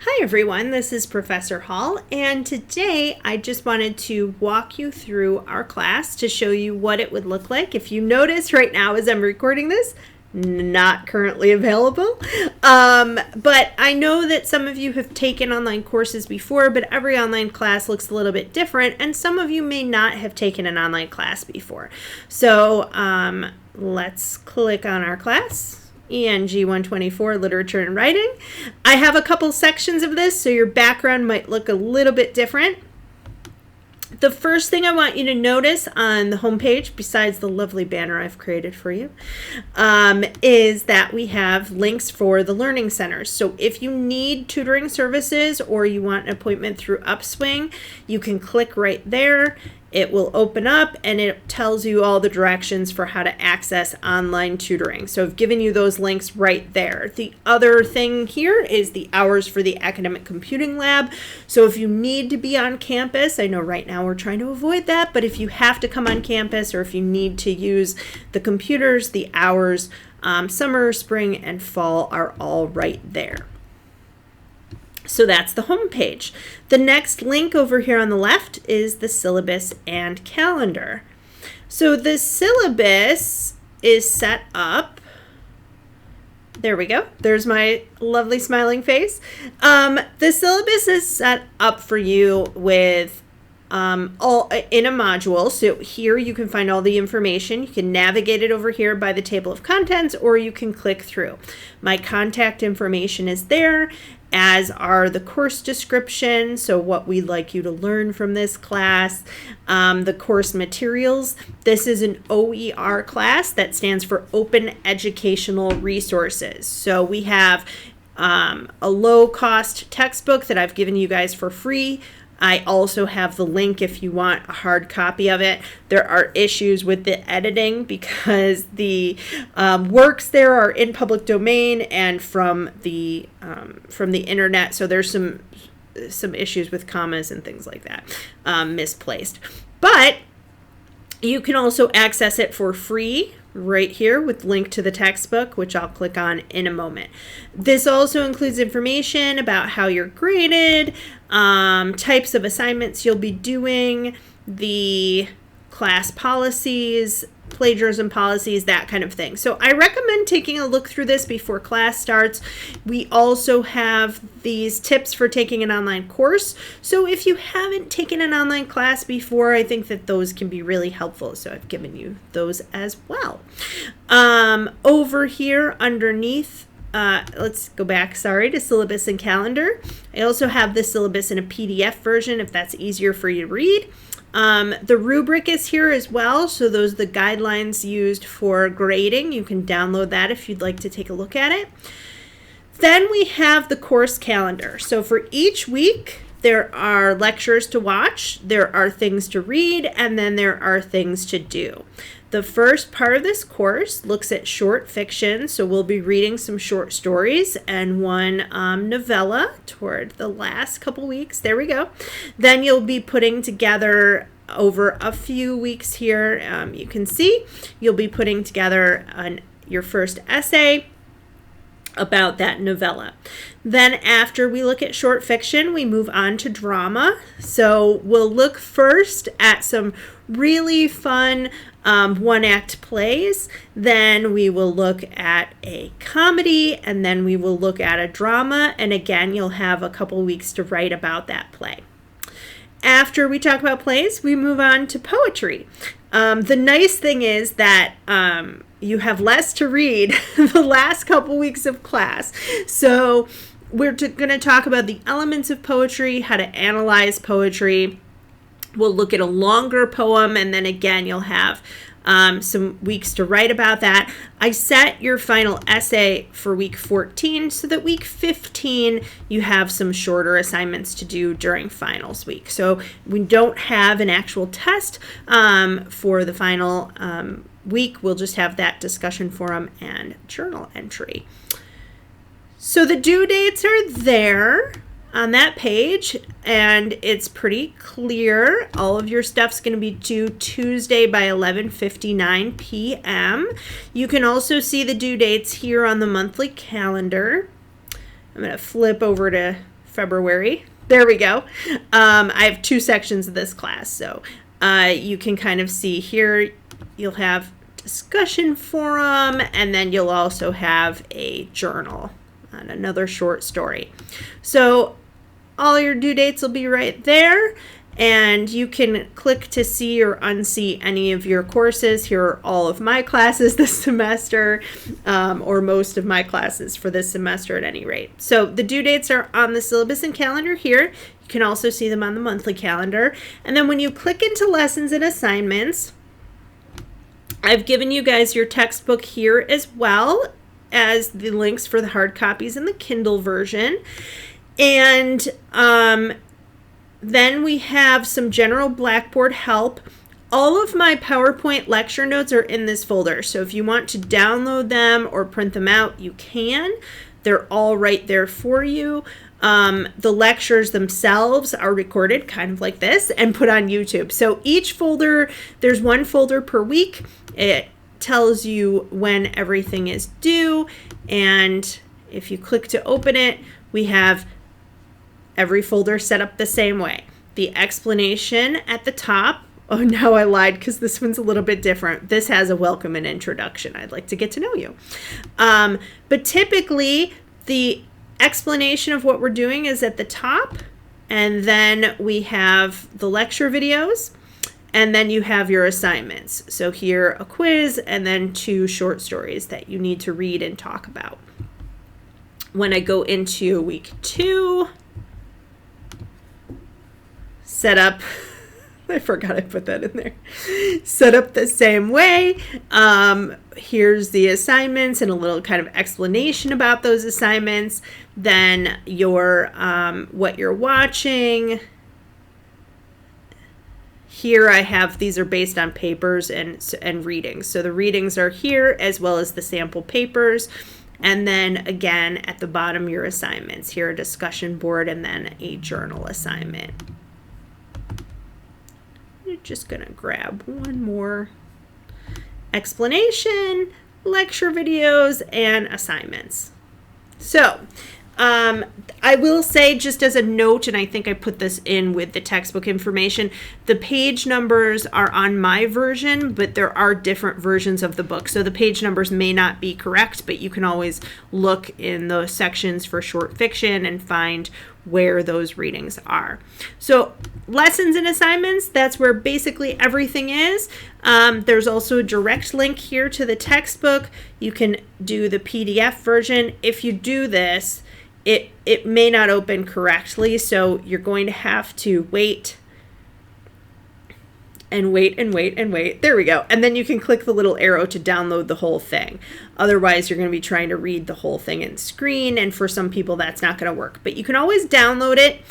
Hi everyone, this is Professor Hall, and today I just wanted to walk you through our class to show you what it would look like. If you notice right now as I'm recording this, not currently available, but I know that some of you have taken online courses before, but every online class looks a little bit different, and some of you may not have taken an online class before. So let's click on our class. ENG 124, Literature and Writing. I have a couple sections of this, so your background might look a little bit different. The first thing I want you to notice on the homepage, besides the lovely banner I've created for you, is that we have links for the learning centers. So if you need tutoring services or you want an appointment through Upswing, you can click right there. It will open up and it tells you all the directions for how to access online tutoring. So I've given you those links right there. The other thing here is the hours for the academic computing lab. So if you need to be on campus, I know right now we're trying to avoid that, but if you have to come on campus or if you need to use the computers, the hours, summer, spring, and fall are all right there. So that's the home page. The next link over here on the left is the syllabus and calendar. So the syllabus is set up. There we go. There's my lovely smiling face. The syllabus is set up for you with all in a module. So here you can find all the information. You can navigate it over here by the table of contents, or you can click through. My contact information is there, as are the course description, so what we'd like you to learn from this class, the course materials. This is an OER class that stands for Open Educational Resources. So we have a low-cost textbook that I've given you guys for free. I also have the link if you want a hard copy of it. There are issues with the editing because the works there are in public domain and from the internet, so there's some issues with commas and things like that misplaced. But you can also access it for free right here with link to the textbook, which I'll click on in a moment. This also includes information about how you're graded, types of assignments you'll be doing, the class policies, plagiarism policies, that kind of thing. So I recommend taking a look through this before class starts. We also have these tips for taking an online course. So if you haven't taken an online class before, I think that those can be really helpful. So I've given you those as well. Over here underneath, let's go back, to syllabus and calendar. I also have the syllabus in a PDF version if that's easier for you to read. The rubric is here as well, so those are the guidelines used for grading. You can download that if you'd like to take a look at it. Then we have the course calendar. So for each week, there are lectures to watch, there are things to read, and then there are things to do. The first part of this course looks at short fiction, so we'll be reading some short stories and one novella toward the last couple weeks. There we go. Then you'll be putting together over a few weeks here, you can see, you'll be putting together your first essay about that novella. Then after we look at short fiction, we move on to drama. So we'll look first at some really fun one-act plays. Then we will look at a comedy, and then we will look at a drama. And again, you'll have a couple weeks to write about that play. After we talk about plays, we move on to poetry. The nice thing is that you have less to read the last couple weeks of class. So we're going to talk about the elements of poetry, how to analyze poetry. We'll look at a longer poem, and then again, you'll have some weeks to write about that. I set your final essay for week 14 so that week 15 you have some shorter assignments to do during finals week. So we don't have an actual test for the final week. We'll just have that discussion forum and journal entry. So the due dates are there on that page, and it's pretty clear. All of your stuff's going to be due Tuesday by 11:59 p.m. You can also see the due dates here on the monthly calendar. I'm going to flip over to February. There we go. I have 2 sections of this class, so you can kind of see here, you'll have discussion forum, and then you'll also have a journal and another short story. So all your due dates will be right there, and you can click to see or unsee any of your courses. Here are all of my classes this semester, or most of my classes for this semester at any rate. So the due dates are on the syllabus and calendar here. You can also see them on the monthly calendar. And then when you click into lessons and assignments, I've given you guys your textbook here as well as the links for the hard copies and the Kindle version. And then we have some general Blackboard help. All of my PowerPoint lecture notes are in this folder. So if you want to download them or print them out, you can. They're all right there for you. The lectures themselves are recorded kind of like this and put on YouTube. So each folder, there's 1 folder per week. It tells you when everything is due. And if you click to open it, we have every folder set up the same way. The explanation at the top. Oh, now I lied because this one's a little bit different. This has a welcome and introduction. I'd like to get to know you. But typically, the explanation of what we're doing is at the top, and then we have the lecture videos, and then you have your assignments. So here, a quiz, and then 2 short stories that you need to read and talk about. When I go into week 2, set up, I forgot I put that in there, set up the same way. Here's the assignments and a little kind of explanation about those assignments. Then your what you're watching. Here I have, these are based on papers and readings. So the readings are here as well as the sample papers. And then again, at the bottom, your assignments. Here, a discussion board and then a journal assignment. I'm just gonna grab one more explanation, lecture videos, and assignments. So I will say, just as a note, and I think I put this in with the textbook information, the page numbers are on my version, but there are different versions of the book. So the page numbers may not be correct, but you can always look in those sections for short fiction and find where those readings are. So lessons and assignments, that's where basically everything is. There's also a direct link here to the textbook. You can do the PDF version. If you do this, it may not open correctly, so you're going to have to wait and wait and wait and wait. There we go. And then you can click the little arrow to download the whole thing. Otherwise, you're going to be trying to read the whole thing in screen, and for some people, that's not going to work. But you can always download it.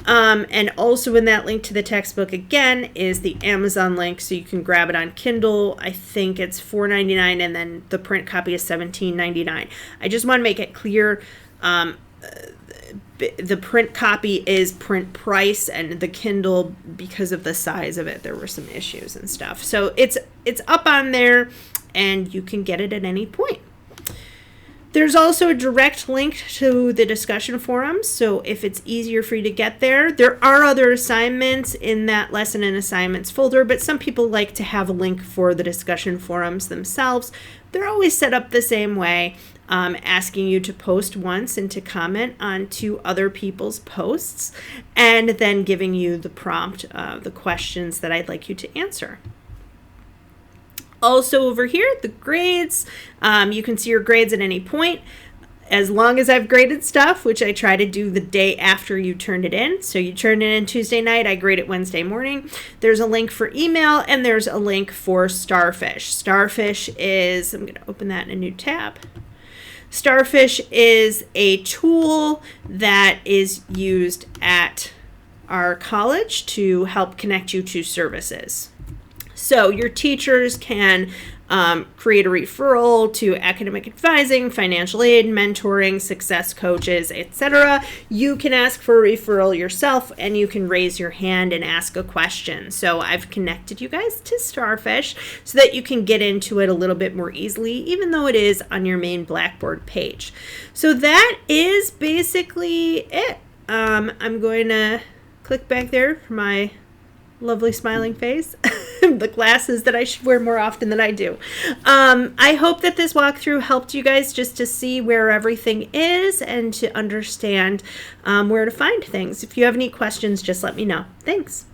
And also in that link to the textbook, again, is the Amazon link, so you can grab it on Kindle. I think it's $4.99, and then the print copy is $17.99. I just want to make it clear, the print copy is print price, and the Kindle, because of the size of it, there were some issues and stuff. So it's up on there, and you can get it at any point. There's also a direct link to the discussion forums, so if it's easier for you to get there. There are other assignments in that lesson and assignments folder, but some people like to have a link for the discussion forums themselves. They're always set up the same way, asking you to post once and to comment on 2 other people's posts, and then giving you the prompt, the questions that I'd like you to answer. Also over here, the grades, you can see your grades at any point, as long as I've graded stuff, which I try to do the day after you turned it in. So you turn it in Tuesday night, I grade it Wednesday morning. There's a link for email, and there's a link for Starfish. Starfish is, I'm going to open that in a new tab. Starfish is a tool that is used at our college to help connect you to services. So your teachers can create a referral to academic advising, financial aid, mentoring, success coaches, etc. You can ask for a referral yourself, and you can raise your hand and ask a question. So I've connected you guys to Starfish so that you can get into it a little bit more easily, even though it is on your main Blackboard page. So that is basically it. I'm going to click back there for my lovely smiling face. The glasses that I should wear more often than I do. I hope that this walkthrough helped you guys just to see where everything is and to understand where to find things. If you have any questions, just let me know. Thanks.